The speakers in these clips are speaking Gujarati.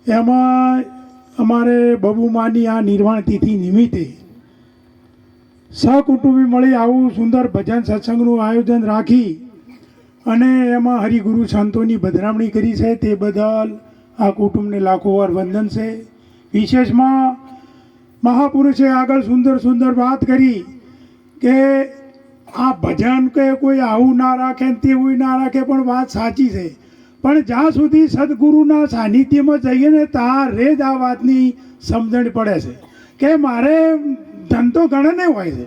એમાં અમારે બબુમાની આ નિર્વાણ તિથિ નિમિત્તે સહકુટુંબી મળી આવું સુંદર ભજન સત્સંગનું આયોજન રાખી અને એમાં હરિગુરુ સંતોની પધરામણી કરી છે. તે બદલ આ કુટુંબને લાખો વાર વંદન છે. વિશેષમાં મહાપુરુષે આગળ સુંદર સુંદર વાત કરી કે આ ભજન કે કોઈ આવું ના રાખે ને તેવું ના રાખે, પણ વાત સાચી છે. પણ જ્યાં સુધી સદગુરુના સાનિધ્યમાં જઈએ ને ત્યારે જ આ વાતની સમજણ પડે છે કે મારે ધન તો ઘણાને હોય છે,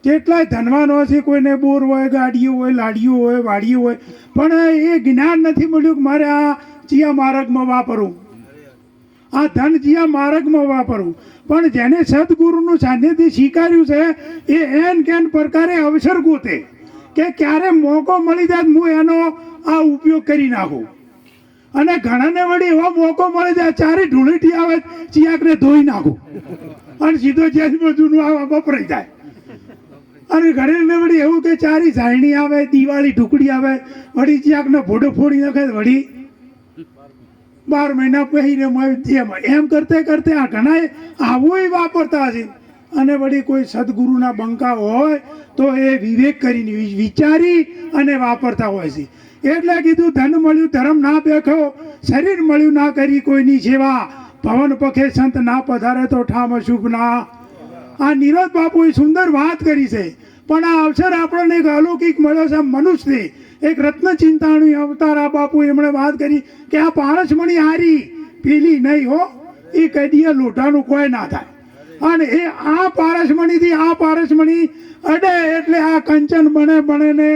જેટલાય ધનવાન હોય છે, કોઈને બોર હોય, ગાડીઓ હોય, લાડીઓ હોય, વાડીઓ હોય, પણ એ જ્ઞાન નથી મળ્યું કે મારે આ ચિયા માર્ગમાં વાપરવું, આ ધન ચિયા માર્ગમાં વાપરવું. પણ જેને સદગુરુનું સાનિધ્ય સ્વીકાર્યું છે એ એન કેન પ્રકારે અવસર ગોતે કે ક્યારે મોકો મળી જાય હું એનો આ ઉપયોગ કરી નાખું. અને ઘણાને વળી એવો મોકો મળી જાય ચારે ઢૂળીટી આવે ચિયાકને ધોઈ નાખું અને સીધો જેસમાં જૂનું આવા વપરાઈ જાય. અને ઘરેને વળી એવું કે ચારી ઝાયણી આવે, દિવાળી ઢુકડી આવે, વળી ચિયાકને ભોડો ફોડી નાખે, વળી 12 મહિના પહેરીને એમ કરતે કરતે આ ઘણા આવું વાપરતા હશે. અને વળી કોઈ સદગુરુના બંકા હોય તો એ વિવેક કરીને વિચારી અને વાપરતા હોય છે. એટલે કીધું ધન મળ્યું ધર્મ ના બેઠો, શરીર મળ્યું ના કરી કોઈની સેવા, પવન પખે સંત ના પધારે તો ઠામ શુભ ના. આ નિરોધ બાપુએ સુંદર વાત કરી છે. પણ આ અવસર આપણને એક અલૌકિક મળ્યો છે. મનુષ્યને એક રત્ન ચિંતાણી અવતાર આ બાપુ એમણે વાત કરી કે આ પારસમણી હારી પેલી નહીં હો, એ કદીએ લોઢાનું કોઈ ના થાય. અને એ આ પારસમણીથી આ પારસમણી અડે એટલે આ કંચન બને ને,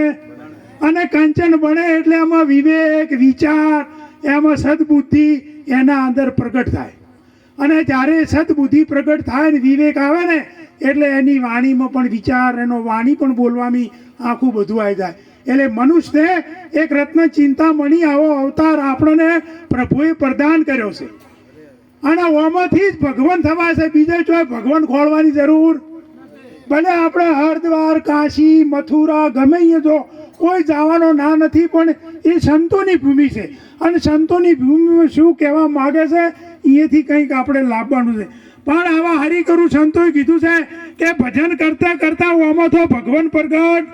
અને કંચન બને એટલે એમાં વિવેક વિચાર, એમાં સદબુદ્ધિ એના અંદર પ્રગટ થાય. અને જ્યારે સદબુદ્ધિ પ્રગટ થાય ને વિવેક આવે ને એટલે એની વાણીમાં પણ વિચાર, એનો વાણી પણ બોલવાની આખું બધું આવી જાય. એટલે મનુષ્યને એક રત્ન ચિંતામણી આવો અવતાર આપણને પ્રભુએ પ્રદાન કર્યો છે. અને ઓમાંથી જ ભગવાન થવા છે. બીજે જો ભગવાન ખોળવાની જરૂર ભલે આપણે હરિદ્વાર, કાશી, મથુરા ગમે અહીંયા જો કોઈ જવાનો ના નથી, પણ એ સંતોની ભૂમિ છે. અને સંતોની ભૂમિમાં શું કહેવા માગે છે અહીંયાથી કંઈક આપણે લાવવાનું છે. પણ આવા હરિગુરુ સંતોએ કીધું છે કે ભજન કરતા કરતા ઓમાં તો ભગવાન પ્રગટ.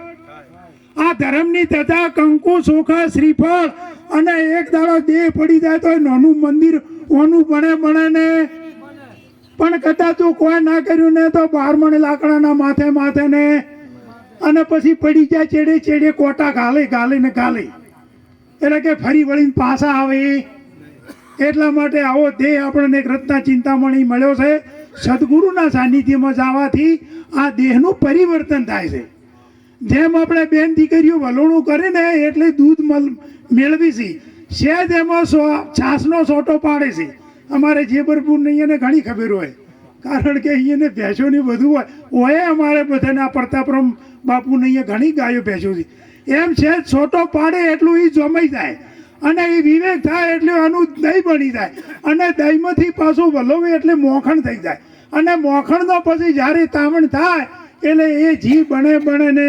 આ ધર્મની તથા કંકુ ચોખા શ્રીફળ અને એક દાડો દેહ પડી જાય તો નાનું મંદિર ઓનું બને ને, પણ કદાચ તું કોઈ ના કર્યું ને તો 12 લાકડાના માથે ને, અને પછી પડી જાય ચેડે ચેડે કોટા ગાલે ને ગાલે, એટલે કે ફરી વળીને પાછા આવે. એટલા માટે આવો દેહ આપણને એક રત્ન ચિંતામણી મળ્યો છે. સદગુરુના સાનિધ્યમાં જવાથી આ દેહનું પરિવર્તન થાય છે. જેમ આપણે બેન દીકરીઓ વલોણું કરે ને એટલે દૂધ મેળવી છે, સહેજ એમાં છાસનો સોટો પાડે છે. અમારે જેબરપુર નહીં એને ઘણી ખબર હોય, કારણ કે અહીંયાને ભેંસોની બધું હોય અમારે બધાને આ પ્રતાપરામ બાપુ નહીં ઘણી ગાયો ભેંસો છે. એમ સહેજ સોટો પાડે એટલું એ જમાઈ જાય અને એ વિવેક થાય એટલે આનું દહીં બની જાય. અને દહીંમાંથી પાછું વલોવે એટલે મોખણ થઈ જાય. અને મોખણનો પછી જ્યારે તાવણ થાય એટલે એ જીવ બને ને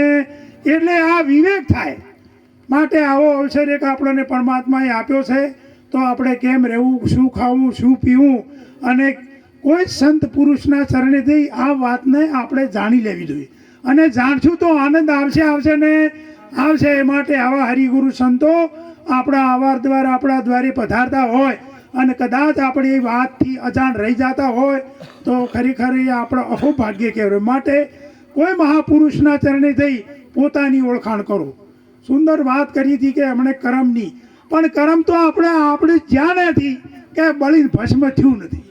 એટલે આ વિવેક થાય. માટે આવો અવસર એક આપણને પરમાત્માએ આપ્યો છે. તો આપણે કેમ રહેવું, શું ખાવું, શું પીવું, અને કોઈ સંત પુરુષના ચરણે જઈ આ વાતને આપણે જાણી લેવી જોઈએ. અને જાણશું તો આનંદ આવશે ને આવશે. એ માટે આવા હરિગુરુ સંતો આપણા આપણા દ્વારે પધારતા હોય અને કદાચ આપણે એ વાતથી અજાણ રહી જતા હોય તો ખરેખર એ આપણો અહોભાગ્ય કહેવાય. માટે કોઈ મહાપુરુષના ચરણે જઈ પોતાની ઓળખાણ કરો. સુંદર વાત કરી હતી કે એમણે કરમની, પણ કરમ તો આપણે જ્યાં નથી કે બળીને ભસ્મ થયું નથી.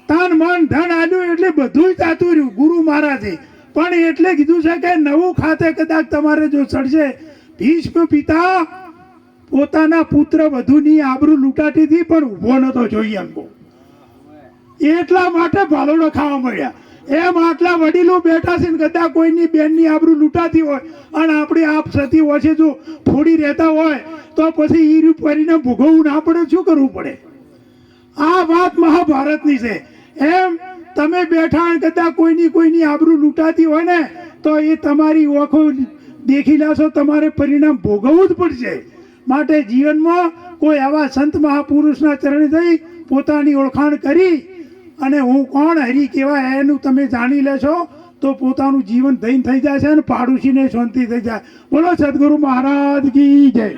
તન મન ધન આલ્યું એટલે બધું જ જાતું રહ્યું ગુરુ મહારાજે. પણ એટલે કીધું છે કે નવું ખાતે કદાચ તમારે જો ચડશે. ભીષ્મ પિતા પોતાના પુત્ર વધુની આબરૂ લૂંટાટી હતી પણ ઊભો નતો જોઈએ એમ. એટલા માટે ભાલોડો ખાવા મળ્યા. એમ આટલા વડીલો બેઠા છે ને કદાચ કોઈની બેનની આબરૂ લૂંટાતી હોય અને આપણે આપ સતી ઓછે જો ફોડી રહેતા હોય તો પછી એ પરિણામ ભોગવવું ના પડે, શું કરવું પડે? આ વાત મહાભારતની છે. એમ તમે બેઠા કદાચ કોઈની આબરૂ લૂંટાતી હોય ને તો એ તમારી ઓખો દેખી લેશો, તમારે પરિણામ ભોગવવું જ પડશે. માટે જીવનમાં કોઈ આવા સંત મહાપુરુષના ચરણે જઈ પોતાની ઓળખાણ કરી અને હું કોણ હરી કહેવાય એનું તમે જાણી લેશો તો પોતાનું જીવન ધન્ય થઈ જશે અને પાડોશીને શાંતિ થઈ જાય. બોલો સદગુરુ મહારાજ કી જય.